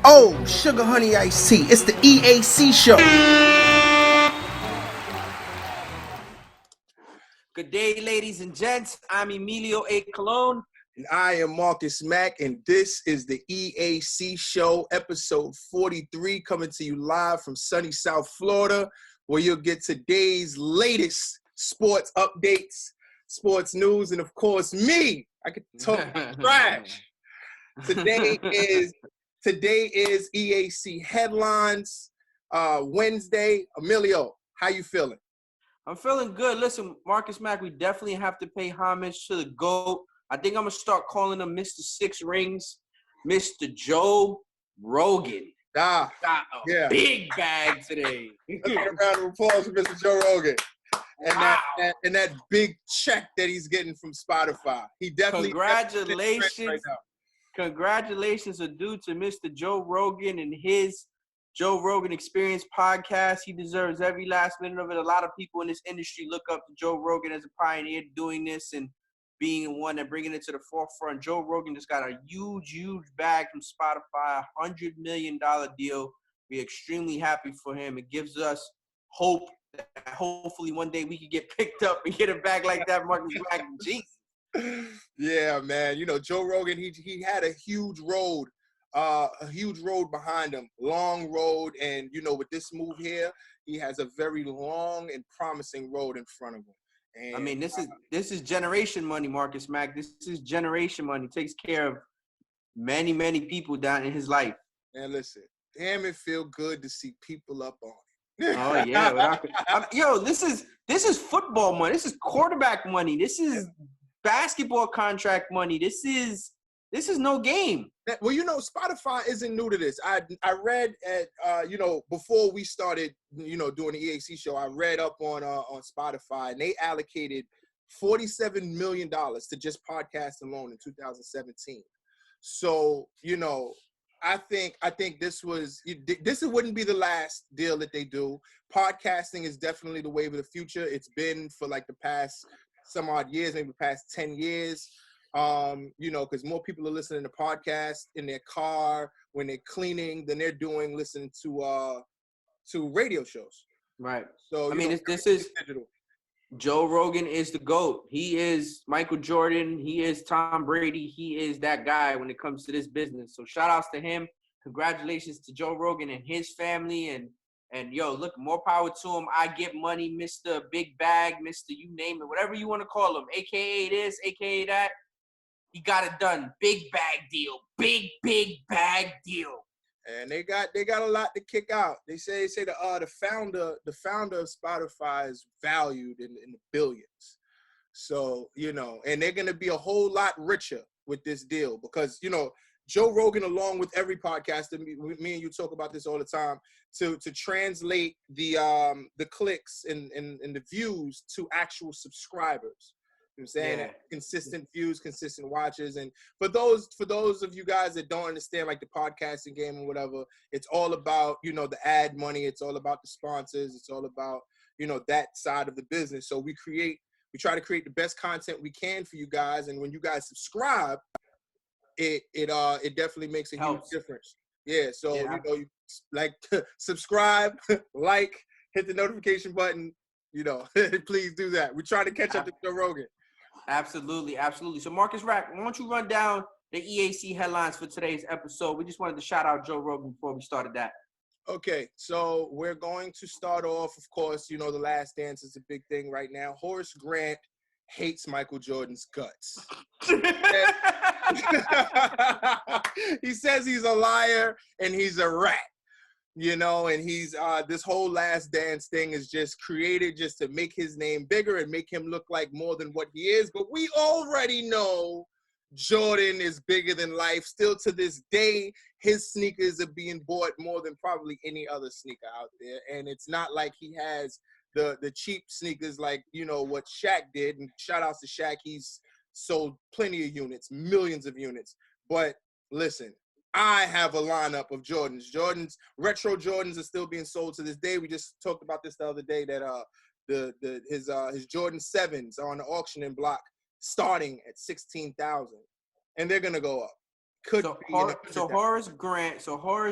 Oh, sugar honey iced tea. It's the EAC Show. Good day, ladies and gents. I'm Emilio A. Colon. And I am Marcus Mack, and this is the EAC Show, episode 43, coming to you live from sunny South Florida, where you'll get today's latest sports updates, sports news, and of course, me. I could talk trash. Today is EAC headlines. Wednesday. Emilio, how you feeling? I'm feeling good. Listen, Marcus Mack, we definitely have to pay homage to the GOAT. I think I'm going to start calling him Mr. Six Rings, Mr. Joe Rogan. Got a big bag today. Let's get a round of applause for Mr. Joe Rogan. And wow. that big check that he's getting from Spotify. He definitely Congratulations are due to Mr. Joe Rogan and his Joe Rogan Experience podcast. He deserves every last minute of it. A lot of people in this industry look up to Joe Rogan as a pioneer doing this and being one and bringing it to the forefront. Joe Rogan just got a huge bag from Spotify, $100 million deal. We're extremely happy for him. It gives us hope that hopefully one day we can get picked up and get a bag like that, Marcus Mack. Jesus. Yeah, man. You know, Joe Rogan, he had a huge road behind him, long road. And, you know, with this move here, he has a very long and promising road in front of him. And I mean, this is generation money, Marcus Mack. This is generation money. Takes care of many people down in his life. And listen, damn, it feel good to see people up on it. Oh yeah, this is football money. This is quarterback money. This is basketball contract money. This is no game. Well, you know, Spotify isn't new to this. I read at before we started, doing the EAC show, I read up on Spotify, and they allocated $47 million to just podcasts alone in 2017. So, I think this wouldn't be the last deal that they do. Podcasting is definitely the wave of the future. It's been for like the past some odd years, maybe the past 10 years. Because more people are listening to podcasts in their car when they're cleaning than they're listening to radio shows. Right. So this is digital. Joe Rogan is the GOAT. He is Michael Jordan. He is Tom Brady. He is that guy when it comes to this business. So shout outs to him. Congratulations to Joe Rogan and his family. And look, more power to him. I get money, Mr. Big Bag, Mr. You name it, whatever you want to call him, AKA this, AKA that. He got it done. Big bag deal. Big bag deal. And they got a lot to kick out. They say the founder of Spotify is valued in the billions. So, and they're gonna be a whole lot richer with this deal because, Joe Rogan, along with every podcaster, me and you talk about this all the time, to translate the clicks and the views to actual subscribers. You know what I'm saying? Yeah. Consistent views, consistent watches. And for those of you guys that don't understand like the podcasting game or whatever, it's all about, the ad money. It's all about the sponsors. It's all about, that side of the business. So we try to create the best content we can for you guys. And when you guys subscribe, it definitely makes a huge difference. Yeah. So, you like subscribe, like, hit the notification button, please do that. We're trying to catch up to Joe Rogan. Absolutely. So, Marcus Mack, why don't you run down the EAC headlines for today's episode? We just wanted to shout out Joe Rogan before we started that. Okay, so we're going to start off, of course, The Last Dance is a big thing right now. Horace Grant hates Michael Jordan's guts. He says he's a liar and he's a rat. And he's this whole Last Dance thing is just created just to make his name bigger and make him look like more than what he is. But we already know Jordan is bigger than life. Still to this day, his sneakers are being bought more than probably any other sneaker out there. And it's not like he has the cheap sneakers like, what Shaq did. And shout outs to Shaq. He's sold plenty of units, millions of units. But listen, I have a lineup of Jordans. Retro Jordans are still being sold to this day. We just talked about this the other day that his Jordan 7s are on the auctioning block starting at $16,000, and they're gonna go up. could be in So Horace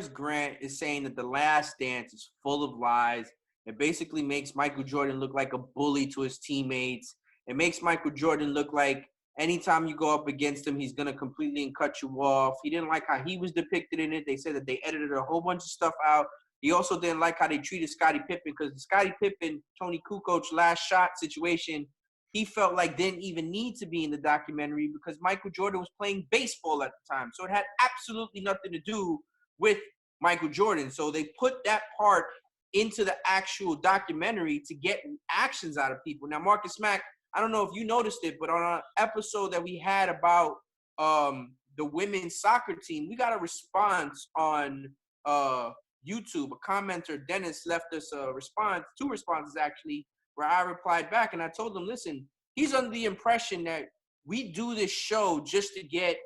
Grant is saying that The Last Dance is full of lies. It basically makes Michael Jordan look like a bully to his teammates. It makes Michael Jordan look like anytime you go up against him, he's gonna completely cut you off. He didn't like how he was depicted in it. They said that they edited a whole bunch of stuff out. He also didn't like how they treated Scottie Pippen, because the Scottie Pippen, Tony Kukoc last shot situation, he felt like didn't even need to be in the documentary because Michael Jordan was playing baseball at the time. So it had absolutely nothing to do with Michael Jordan. So they put that part into the actual documentary to get actions out of people. Now, Marcus Mack, I don't know if you noticed it, but on an episode that we had about the women's soccer team, we got a response on YouTube. A commenter, Dennis, left us a response, 2 responses actually, where I replied back and I told him, listen, he's under the impression that we do this show just to get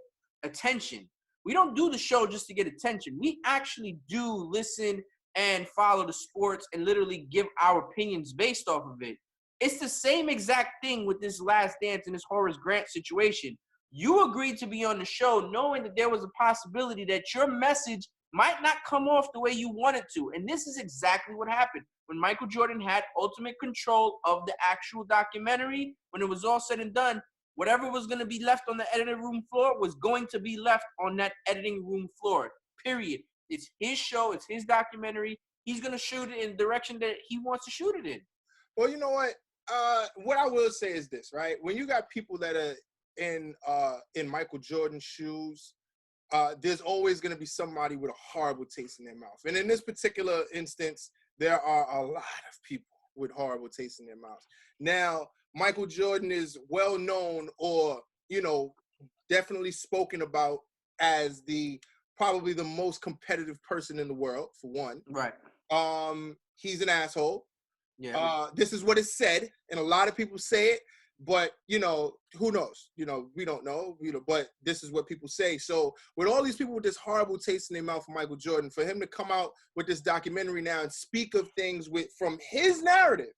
attention. We don't do the show just to get attention. We actually do listen and follow the sports and literally give our opinions based off of it. It's the same exact thing with this Last Dance and this Horace Grant situation. You agreed to be on the show knowing that there was a possibility that your message might not come off the way you wanted to. And this is exactly what happened. When Michael Jordan had ultimate control of the actual documentary, when it was all said and done, whatever was going to be left on the editing room floor was going to be left on that editing room floor, period. It's his show. It's his documentary. He's going to shoot it in the direction that he wants to shoot it in. Well, you know what I will say is this, right? When you got people that are in Michael Jordan's shoes, there's always going to be somebody with a horrible taste in their mouth. And in this particular instance, there are a lot of people with horrible taste in their mouths. Now, Michael Jordan is well known, or, you know, definitely spoken about as probably the most competitive person in the world, for one. Right. He's an asshole. Yeah. This is what is said, and a lot of people say it, but, you know, who knows? You know, we don't know, but this is what people say. So with all these people with this horrible taste in their mouth for Michael Jordan, for him to come out with this documentary now and speak of things from his narrative.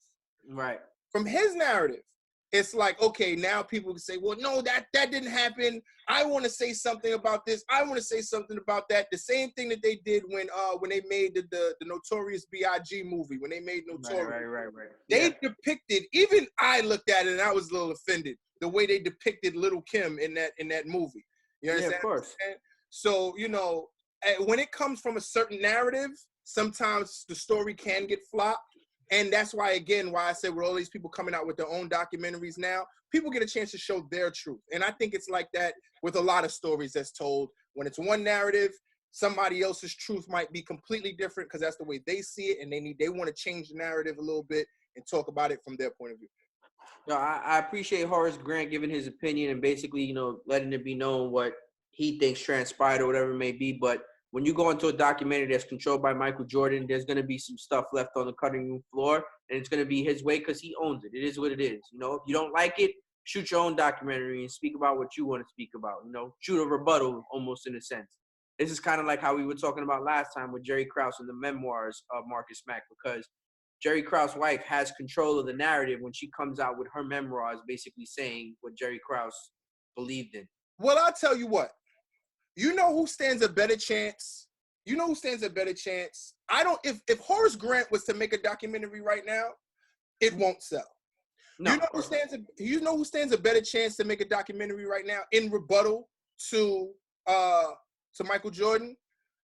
Right. From his narrative. It's like, okay, now people can say, well, no, that didn't happen. I want to say something about this. I want to say something about that. The same thing that they did when they made the Notorious B.I.G. movie, when they made Notorious. Right. They depicted, even I looked at it and I was a little offended, the way they depicted Little Kim in that movie. You understand? Yeah, of course. So, you know, when it comes from a certain narrative, sometimes the story can get flopped. And that's why, again, why I said with all these people coming out with their own documentaries now, people get a chance to show their truth. And I think it's like that with a lot of stories that's told. When it's one narrative, somebody else's truth might be completely different because that's the way they see it, and they want to change the narrative a little bit and talk about it from their point of view. No, I appreciate Horace Grant giving his opinion and basically, you know, letting it be known what he thinks transpired or whatever it may be. But when you go into a documentary that's controlled by Michael Jordan, there's going to be some stuff left on the cutting room floor, and it's going to be his way because he owns it. It is what it is. You know, if you don't like it, shoot your own documentary and speak about what you want to speak about. You know, shoot a rebuttal almost in a sense. This is kind of like how we were talking about last time with Jerry Krause and the memoirs of Marcus Mack, because Jerry Krause's wife has control of the narrative when she comes out with her memoirs basically saying what Jerry Krause believed in. Well, I'll tell you what. You know who stands a better chance? If Horace Grant was to make a documentary right now, it won't sell. No, you know who stands a better chance to make a documentary right now in rebuttal to Michael Jordan?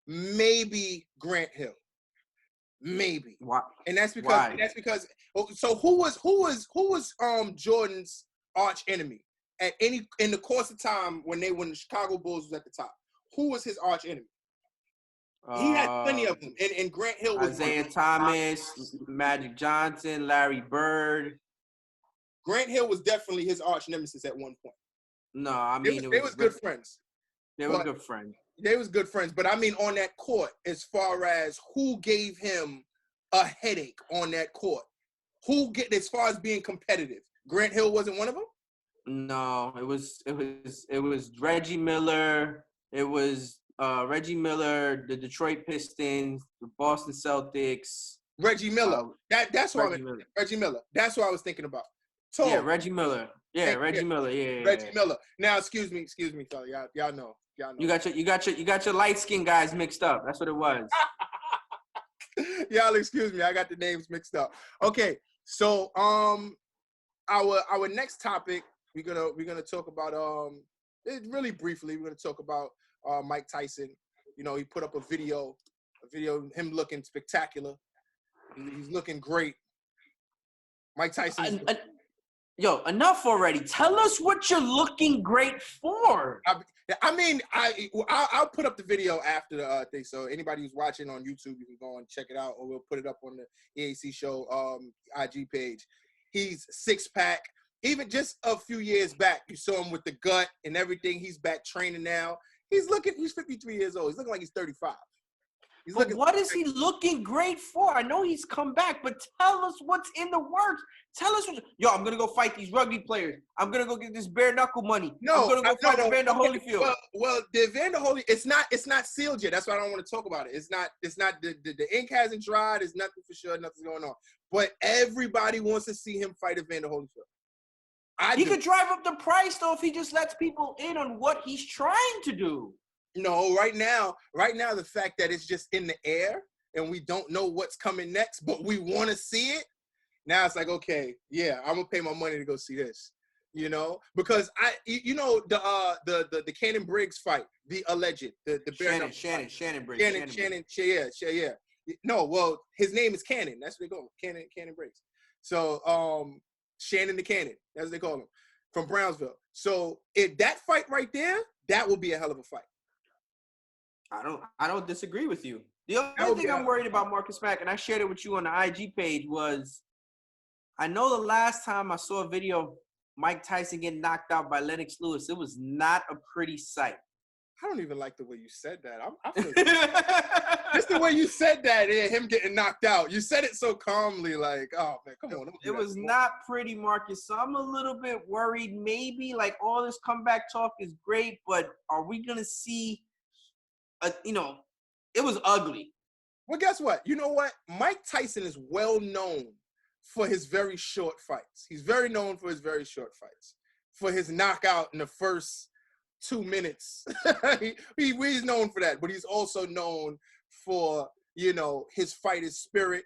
Maybe Grant Hill. Maybe. Why? And that's because so who was Jordan's arch enemy in the course of time when the Chicago Bulls was at the top? Who was his arch enemy? He had plenty of them, and Grant Hill was Isaiah Thomas, Magic Johnson, Larry Bird. Grant Hill was definitely his arch nemesis at one point. No, I mean they was good friends. They were good friends. They was good friends, but I mean on that court, as far as who gave him a headache on that court, as far as being competitive, Grant Hill wasn't one of them. No, it was Reggie Miller. It was Reggie Miller, the Detroit Pistons, the Boston Celtics. Reggie Miller. That's what Reggie Miller. That's what I was thinking about. Yeah, Reggie Miller. Yeah, Reggie Miller. Yeah. Reggie Miller. Now, excuse me, sorry, y'all know Y'all know. You got your light skinned guys mixed up. That's what it was. Y'all excuse me, I got the names mixed up. Okay, so our next topic we're gonna talk about really briefly. We're gonna talk about Mike Tyson. You know, he put up a video of him looking spectacular. He's looking great. Mike Tyson. Yo, enough already. Tell us what you're looking great for. I'll put up the video after the thing. So anybody who's watching on YouTube, you can go and check it out, or we'll put it up on the EAC Show IG page. He's 6-pack. Even just a few years back, you saw him with the gut and everything. He's back training now. He's 53 years old. He's looking like he's 35. What is he looking great for? I know he's come back, but tell us what's in the works. Tell us I'm gonna go fight these rugby players. I'm gonna go get this bare knuckle money. I'm gonna go fight Evander Holyfield. Well, the Evander Holyfield, it's not sealed yet. That's why I don't want to talk about it. It's not the ink hasn't dried. There's nothing for sure. Nothing's going on. But everybody wants to see him fight Evander Holyfield. He could drive up the price though if he just lets people in on what he's trying to do. No, right now, the fact that it's just in the air and we don't know what's coming next, but we want to see it. Now it's like, okay, yeah, I'm gonna pay my money to go see this, you know, because the Cannon Briggs fight, the alleged, the Shannon Briggs. Yeah. No, well, his name is Cannon. That's what they call him, Cannon Briggs. So, Shannon the Cannon, that's what they call him, from Brownsville. So, if that fight right there, that will be a hell of a fight. I don't disagree with you. The only thing I'm worried about, Marcus Mack, and I shared it with you on the IG page, was I know the last time I saw a video of Mike Tyson getting knocked out by Lennox Lewis, it was not a pretty sight. I don't even like the way you said that. I feel just the way you said that, him getting knocked out. You said it so calmly, like, oh man, come on. It was not pretty, Marcus. So I'm a little bit worried. Maybe like all this comeback talk is great, but are we gonna see? It was ugly. Well, guess what? You know what? Mike Tyson is well known for his very short fights. He's very known for his very short fights. For his knockout in the first 2 minutes. He's known for that, but he's also known for, his fighter's spirit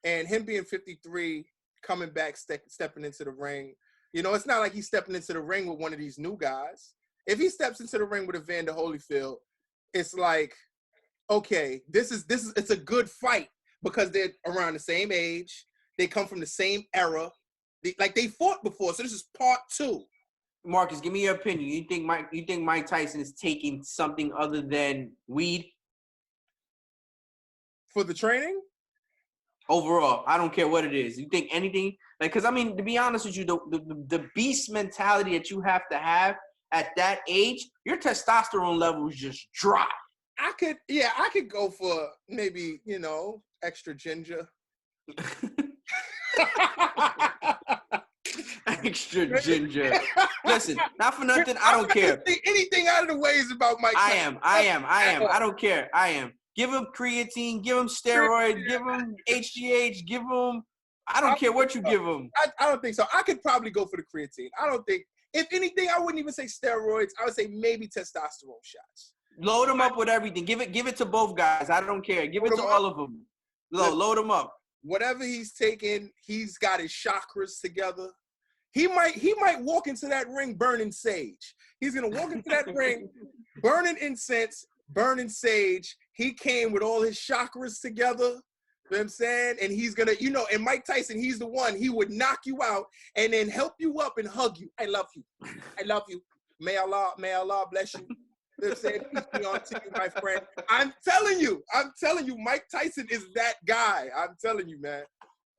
and him being 53, coming back, stepping into the ring. It's not like he's stepping into the ring with one of these new guys. If he steps into the ring with Evander Holyfield, it's like, okay, it's a good fight because they're around the same age. They come from the same era. They fought before, so this is part 2. Marcus, give me your opinion. You think Mike Tyson is taking something other than weed? For the training? Overall, I don't care what it is. You think anything? Because, to be honest with you, the beast mentality that you have to have at that age, your testosterone level is just dry. I could go for maybe, extra ginger. Extra ginger. Listen, not for nothing, I don't care. Anything out of the way is about Mike Tyson. I am. I don't care. I am. Give him creatine, give him steroids, give him HGH, give him, I don't care what you give him. I don't think so. I could probably go for the creatine. I don't think, if anything, I wouldn't even say steroids. I would say maybe testosterone shots. Load them up with everything. Give it to both guys. I don't care. Give it to all of them. Load them up. Whatever he's taking, he's got his chakras together. He might walk into that ring burning sage. He's gonna walk into that ring burning incense, burning sage. He came with all his chakras together. You know what I'm saying? And he's gonna, and Mike Tyson, he's the one. He would knock you out and then help you up and hug you. I love you. I love you. May Allah bless you. They're saying, peace be unto you, my friend. I'm telling you, Mike Tyson is that guy. I'm telling you, man.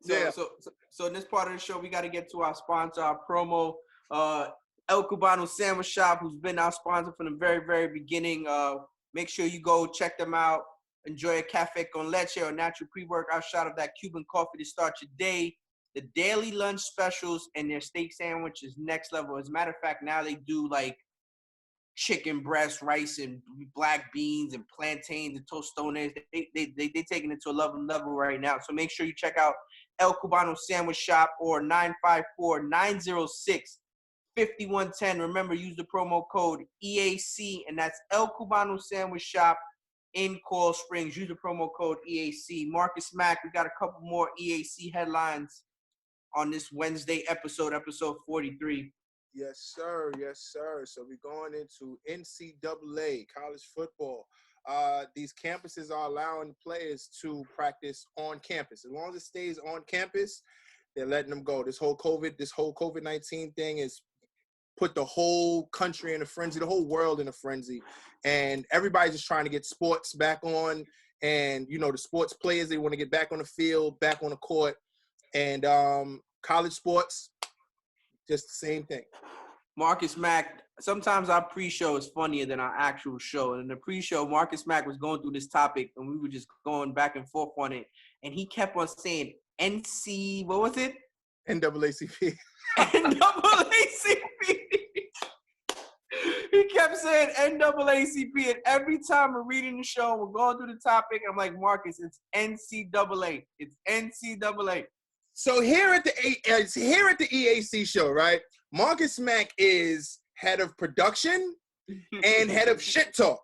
So in this part of the show, we got to get to our sponsor, our promo, El Cubano Sandwich Shop, who's been our sponsor from the very, very beginning. Make sure you go check them out. Enjoy a cafe con leche or natural pre-workout shot of that Cuban coffee to start your day. The daily lunch specials and their steak sandwich is next level. As a matter of fact, now they do like chicken breast, rice, and black beans, and plantains, and tostones. They taking it to a level right now. So make sure you check out El Cubano Sandwich Shop or 954-906 5110. Remember, use the promo code EAC, and that's El Cubano Sandwich Shop in Coral Springs. Use the promo code EAC. Marcus Mack, we got a couple more EAC headlines on this Wednesday episode 43. Yes, sir. Yes, sir. So we're going into NCAA college football. These campuses are allowing players to practice on campus. As long as it stays on campus, they're letting them go. This whole COVID-19 thing is put the whole country in a frenzy, the whole world in a frenzy. And everybody's just trying to get sports back on. And, you know, the sports players, they want to get back on the field, back on the court. And college sports, just the same thing. Marcus Mack, sometimes our pre-show is funnier than our actual show. And in the pre-show, Marcus Mack was going through this topic, and we were just going back and forth on it. And he kept on saying what was it? NAACP. NAACP. He kept saying NAACP, and every time we're reading the show, we're going through the topic, I'm like, Marcus, it's NCAA. It's NCAA. So here at the EAC show, right? Marcus Mack is head of production and head of shit talk.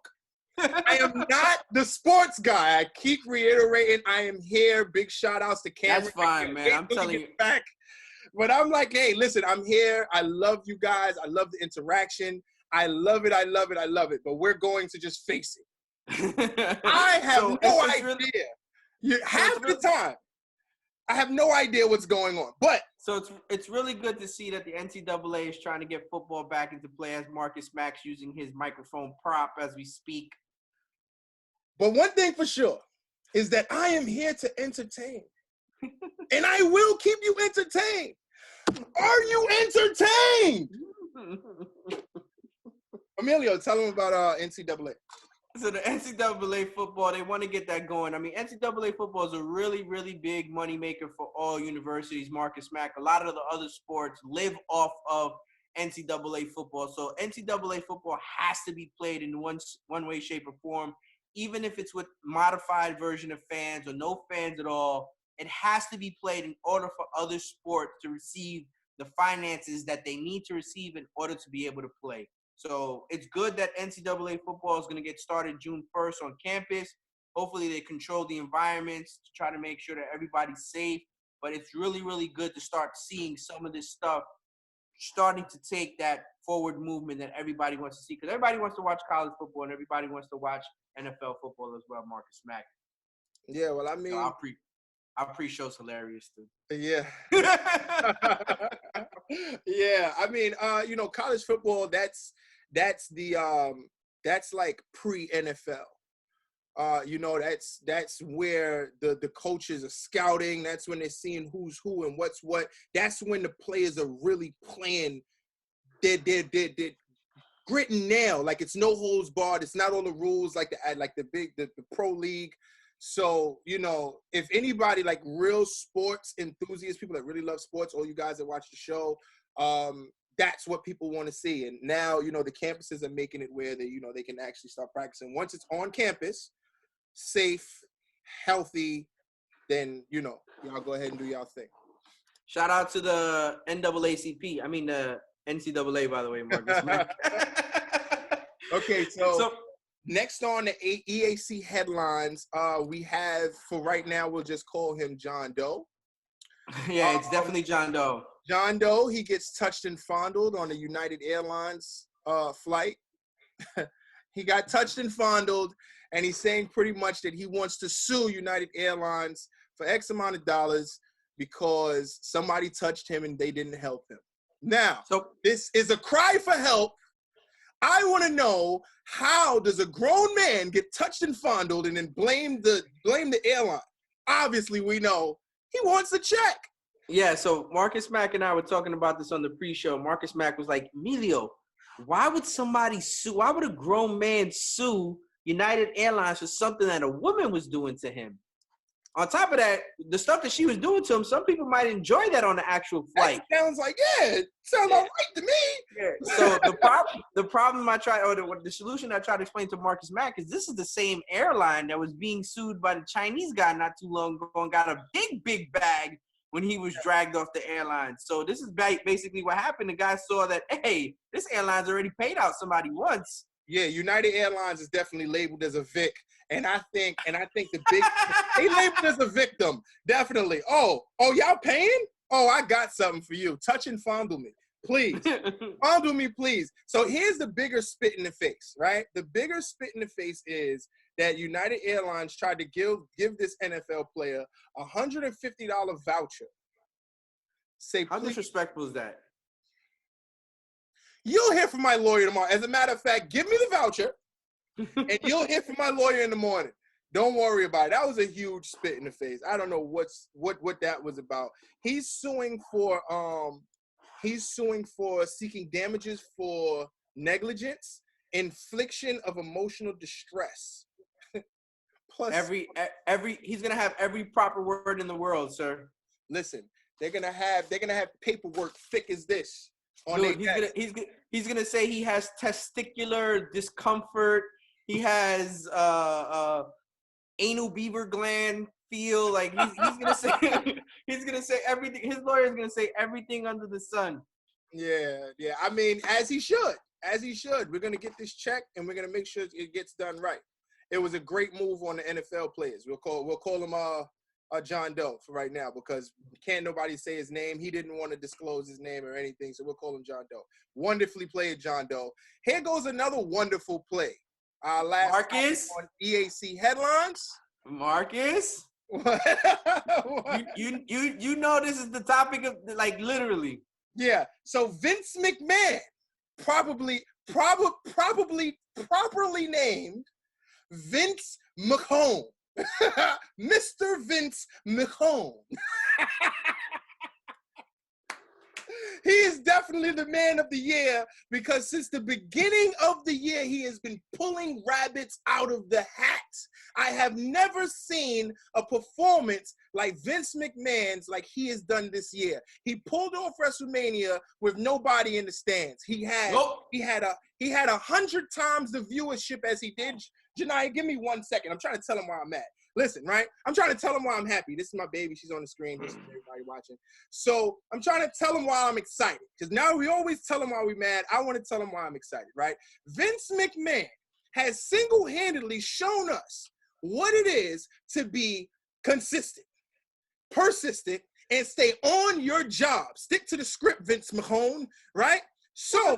I am not the sports guy. I keep reiterating I am here. Big shout outs to Cameron. That's fine, man. I'm telling you. Back. But I'm like, hey, listen, I'm here. I love you guys. I love the interaction. I love it. I love it. I love it. But we're going to just face it. I have no idea. Half the time, I have no idea what's going on. But so it's really good to see that the NCAA is trying to get football back into play, as Marcus Mack's using his microphone prop as we speak. But one thing for sure is that I am here to entertain. And I will keep you entertained. Are you entertained? Emilio, tell them about NCAA. So the NCAA football, they want to get that going. I mean, NCAA football is a really, really big moneymaker for all universities, Marcus Mack. A lot of the other sports live off of NCAA football. So NCAA football has to be played in one way, shape, or form. Even if it's with modified version of fans or no fans at all, it has to be played in order for other sports to receive the finances that they need to receive in order to be able to play. So it's good that NCAA football is going to get started June 1st on campus. Hopefully they control the environments to try to make sure that everybody's safe. But it's really, really good to start seeing some of this stuff starting to take that forward movement that everybody wants to see. Because everybody wants to watch college football and everybody wants to watch NFL football as well, Marcus Mack. Yeah, well, I mean... So our pre-show's hilarious, too. Yeah. Yeah, I mean, you know, college football, that's like pre-NFL. You know, that's where the coaches are scouting. That's when they're seeing who's who and what's what. That's when the players are really playing their grit and nail. Like, it's no holds barred. It's not all the rules like the pro league. So, you know, if anybody, like real sports enthusiasts, people that really love sports, all you guys that watch the show, that's what people want to see. And now, you know, the campuses are making it where they, you know, they can actually start practicing. Once it's on campus, safe, healthy, then, you know, y'all go ahead and do y'all thing. Shout out to the NAACP. I mean, the NCAA, by the way, Marcus. Okay, so next on the EAC headlines, we have, for right now, we'll just call him John Doe. Yeah, it's definitely John Doe. John Doe, he gets touched and fondled on a United Airlines flight. He got touched and fondled, and he's saying pretty much that he wants to sue United Airlines for X amount of dollars because somebody touched him and they didn't help him. Now, this is a cry for help. I want to know, how does a grown man get touched and fondled and then blame the airline? Obviously, we know he wants a check. Yeah, so Marcus Mack and I were talking about this on the pre-show. Marcus Mack was like, Emilio, why would somebody sue? Why would a grown man sue United Airlines for something that a woman was doing to him? On top of that, the stuff that she was doing to him, some people might enjoy that on the actual flight. That sounds like, sounds all right to me. Yeah. So the problem the solution I tried to explain to Marcus Mack is this is the same airline that was being sued by the Chinese guy not too long ago and got a big bag when he was dragged off the airline. So this is basically what happened. The guy saw that, hey, this airline's already paid out somebody once. Yeah, United Airlines is definitely labeled as a Vic. And I think the big they labeled as a victim. Definitely. Oh, y'all paying? Oh, I got something for you. Touch and fondle me. Please. Fondle me, please. So here's the bigger spit in the face, right? The bigger spit in the face is that United Airlines tried to give this NFL player a $150 voucher. Say, how please. disrespectful is that? You'll hear from my lawyer tomorrow. As a matter of fact, give me the voucher, and you'll hear from my lawyer in the morning. Don't worry about it. That was a huge spit in the face. I don't know what that was about. He's suing for seeking damages for negligence, infliction of emotional distress. Plus, he's gonna have every proper word in the world, sir. Listen, they're gonna have paperwork thick as this. Dude, he's gonna say he has testicular discomfort. He has anal beaver gland feel. Like he's gonna say he's gonna say everything. His lawyer is gonna say everything under the sun. Yeah. I mean, as he should. We're gonna get this check, and we're gonna make sure it gets done right. It was a great move on the NFL players. We'll call him John Doe for right now, because can't nobody say his name. He didn't want to disclose his name or anything, so we'll call him John Doe. Wonderfully played, John Doe. Here goes another wonderful play. Last Marcus on EAC headlines. Marcus, you know this is the topic of, like, literally. Yeah. So Vince McMahon, properly named Vince McMahon. Mr. Vince McMahon. He is definitely the man of the year, because since the beginning of the year, he has been pulling rabbits out of the hat. I have never seen a performance like Vince McMahon's like he has done this year. He pulled off WrestleMania with nobody in the stands. He had 100 times the viewership as he did. Janiyah, give me 1 second. I'm trying to tell him where I'm at. Listen, right? I'm trying to tell him why I'm happy. This is my baby. She's on the screen. This is everybody watching. So I'm trying to tell him why I'm excited. Because now we always tell him why we're mad. I want to tell him why I'm excited, right? Vince McMahon has single-handedly shown us what it is to be consistent, persistent, and stay on your job. Stick to the script, Vince McMahon, right? So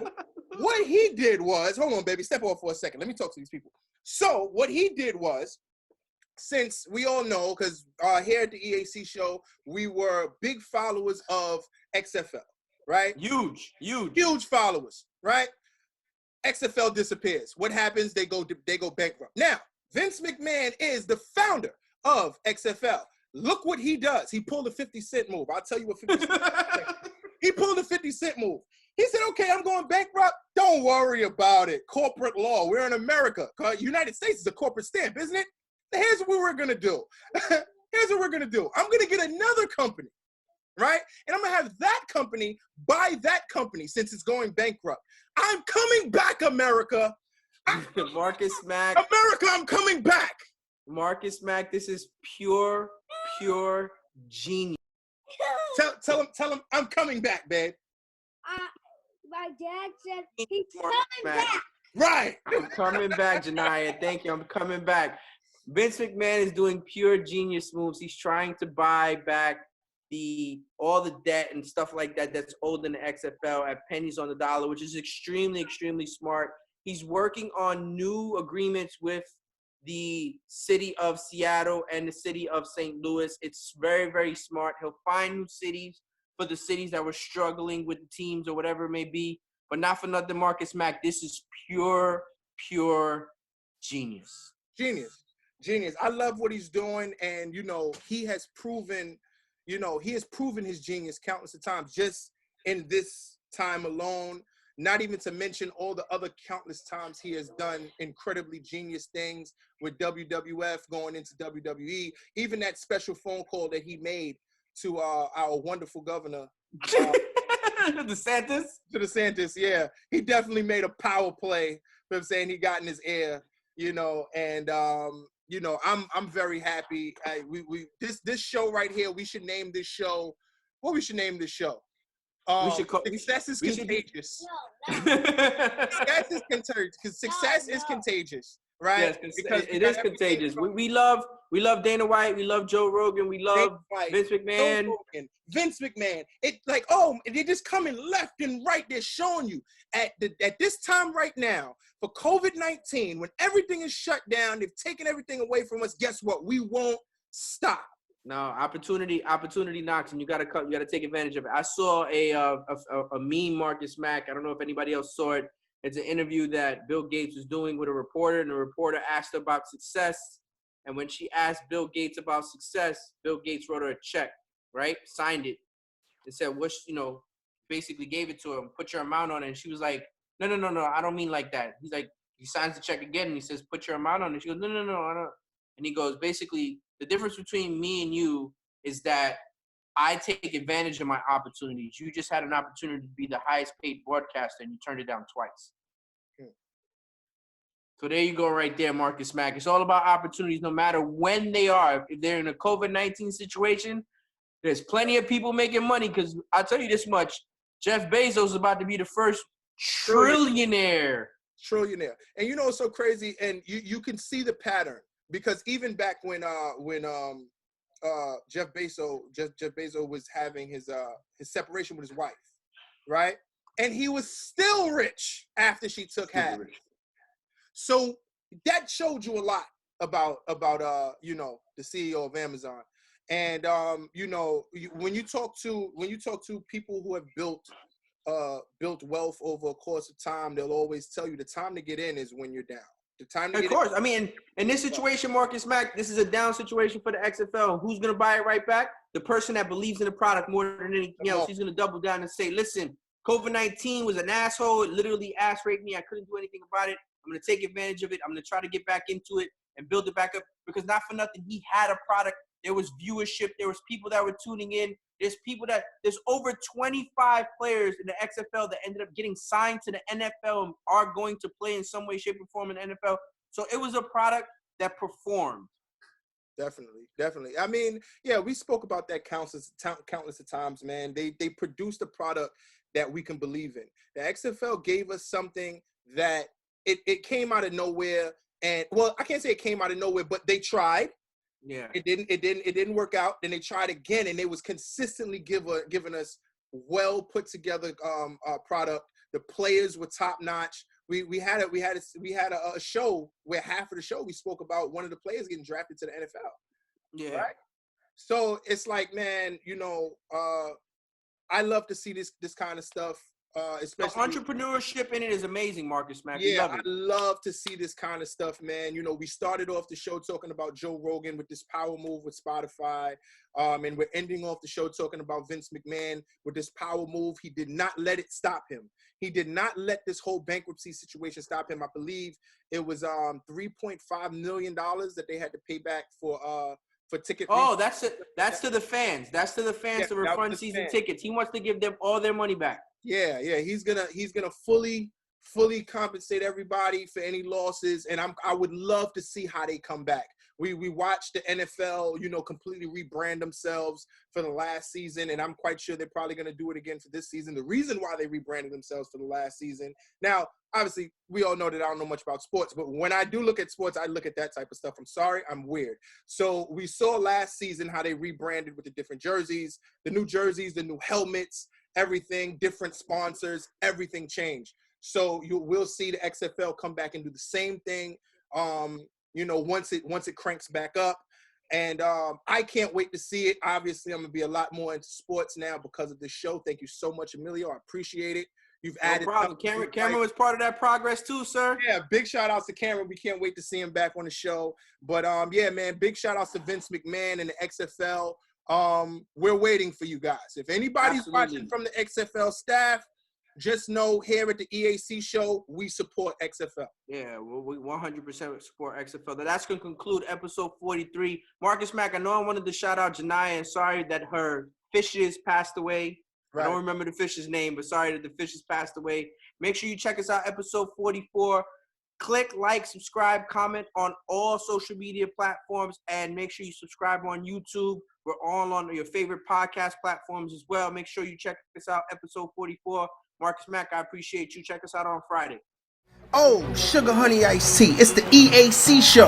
what he did was, hold on, baby, step off for a second. Let me talk to these people. So what he did was, since we all know, because here at the EAC Show, we were big followers of XFL, right? Huge followers, right? XFL disappears. What happens? They go bankrupt. Now, Vince McMahon is the founder of XFL. Look what he does. He pulled a 50 Cent move. I'll tell you what 50 Cent did. He pulled a 50 Cent move. He said, okay, I'm going bankrupt. Don't worry about it. Corporate law. We're in America. United States is a corporate stamp, isn't it? Here's what we're going to do. I'm going to get another company, right? And I'm going to have that company buy that company since it's going bankrupt. I'm coming back, America. Marcus Mack. America, I'm coming back. Marcus Mack, this is pure genius. Tell him I'm coming back, babe. My dad said he's coming back. Right. I'm coming back, Janiyah. Thank you. I'm coming back. Vince McMahon is doing pure genius moves. He's trying to buy back all the debt and stuff like that that's owed in the XFL at pennies on the dollar, which is extremely, extremely smart. He's working on new agreements with the city of Seattle and the city of St. Louis. It's very, very smart. He'll find new cities for the cities that were struggling with the teams or whatever it may be. But not for nothing, Marcus Mack. This is pure genius. Genius. I love what he's doing. And, he has proven his genius countless of times just in this time alone. Not even to mention all the other countless times he has done incredibly genius things with WWF going into WWE. Even that special phone call that he made to our wonderful governor. DeSantis? To DeSantis, yeah. He definitely made a power play. You know what I'm saying? He got in his ear, and I'm very happy. This show right here, we should name this show. What we should name this show? Success is contagious. Success is contagious because success is contagious, right? Yes, because it is contagious. We love Dana White. We love Joe Rogan. We love Vince McMahon. Vince McMahon. It like, they're just coming left and right. They're showing you at this time right now for COVID-19, when everything is shut down, they've taken everything away from us. Guess what? We won't stop. No, opportunity knocks, and you gotta take advantage of it. I saw a meme, Marcus Mack. I don't know if anybody else saw it. It's an interview that Bill Gates was doing with a reporter, and the reporter asked her about success. And when she asked Bill Gates about success, Bill Gates wrote her a check, right? Signed it. It said, basically gave it to her, put your amount on it. And she was like, no, I don't mean like that. He's like, he signs the check again, and he says, put your amount on it. She goes, no, I don't. And he goes, basically, the difference between me and you is that I take advantage of my opportunities. You just had an opportunity to be the highest paid broadcaster, and you turned it down twice. So there you go right there, Marcus Mack. It's all about opportunities no matter when they are. If they're in a COVID-19 situation, there's plenty of people making money, because I'll tell you this much, Jeff Bezos is about to be the first trillionaire. And you know what's so crazy? And you can see the pattern, because even back when Jeff Bezos was having his separation with his wife, right? And he was still rich after she took half. So that showed you a lot about the CEO of Amazon. And when you talk to people who have built wealth over a course of time, they'll always tell you the time to get in is when you're down. The time to get in. Of course. I mean, in this situation, Marcus Mack, this is a down situation for the XFL. Who's going to buy it right back? The person that believes in the product more than anything else. He's going to double down and say, listen, COVID-19 was an asshole. It literally ass raped me. I couldn't do anything about it. I'm going to take advantage of it. I'm going to try to get back into it and build it back up, because not for nothing, he had a product. There was viewership. There was people that were tuning in. There's over 25 players in the XFL that ended up getting signed to the NFL and are going to play in some way, shape, or form in the NFL. So it was a product that performed. Definitely. I mean, yeah, we spoke about that countless of times, man. They produced a product that we can believe in. The XFL gave us something that it came out of nowhere. And, well, I can't say it came out of nowhere, but they tried. Yeah. It didn't work out. Then they tried again, and they was consistently giving us well put together product. The players were top notch. We had a show where half of the show we spoke about one of the players getting drafted to the NFL. Yeah. Right. So it's like, man, I love to see this kind of stuff. Especially the entrepreneurship in it is amazing, Marcus Mack. Yeah, I love to see this kind of stuff, man. We started off the show talking about Joe Rogan with this power move with Spotify, and we're ending off the show talking about Vince McMahon with this power move. He did not let it stop him. He did not let this whole bankruptcy situation stop him. I believe it was $3.5 million that they had to pay back for ticket. Oh, that's to the fans. That's to the fans to refund season tickets. He wants to give them all their money back. Yeah. He's gonna fully compensate everybody for any losses, and I would love to see how they come back. We watched the NFL, completely rebrand themselves for the last season, and I'm quite sure they're probably gonna do it again for this season. The reason why they rebranded themselves for the last season. Now, obviously, we all know that I don't know much about sports, but when I do look at sports, I look at that type of stuff. I'm sorry, I'm weird. So we saw last season how they rebranded with the different jerseys, the new helmets, everything, different sponsors, everything changed. So we'll see the XFL come back and do the same thing, once it cranks back up. And I can't wait to see it. Obviously, I'm going to be a lot more into sports now because of this show. Thank you so much, Emilio. I appreciate it. You've added. No problem. Cameron was part of that progress too, sir. Yeah, big shout outs to Cameron. We can't wait to see him back on the show. But yeah, man, big shout outs to Vince McMahon and the XFL. We're waiting for you guys. If anybody's watching from the XFL staff, just know here at the EAC Show, we support XFL. Yeah, we 100% support XFL. That's going to conclude episode 43. Marcus Mack, I know I wanted to shout out Janiyah, and sorry that her fishes passed away. Right. I don't remember the fish's name, but sorry that the fishes passed away. Make sure you check us out, episode 44. Click, like, subscribe, comment on all social media platforms, and make sure you subscribe on YouTube. We're all on your favorite podcast platforms as well. Make sure you check us out, episode 44. Marcus Mack, I appreciate you. Check us out on Friday. Oh, sugar honey iced tea. It's the EAC Show.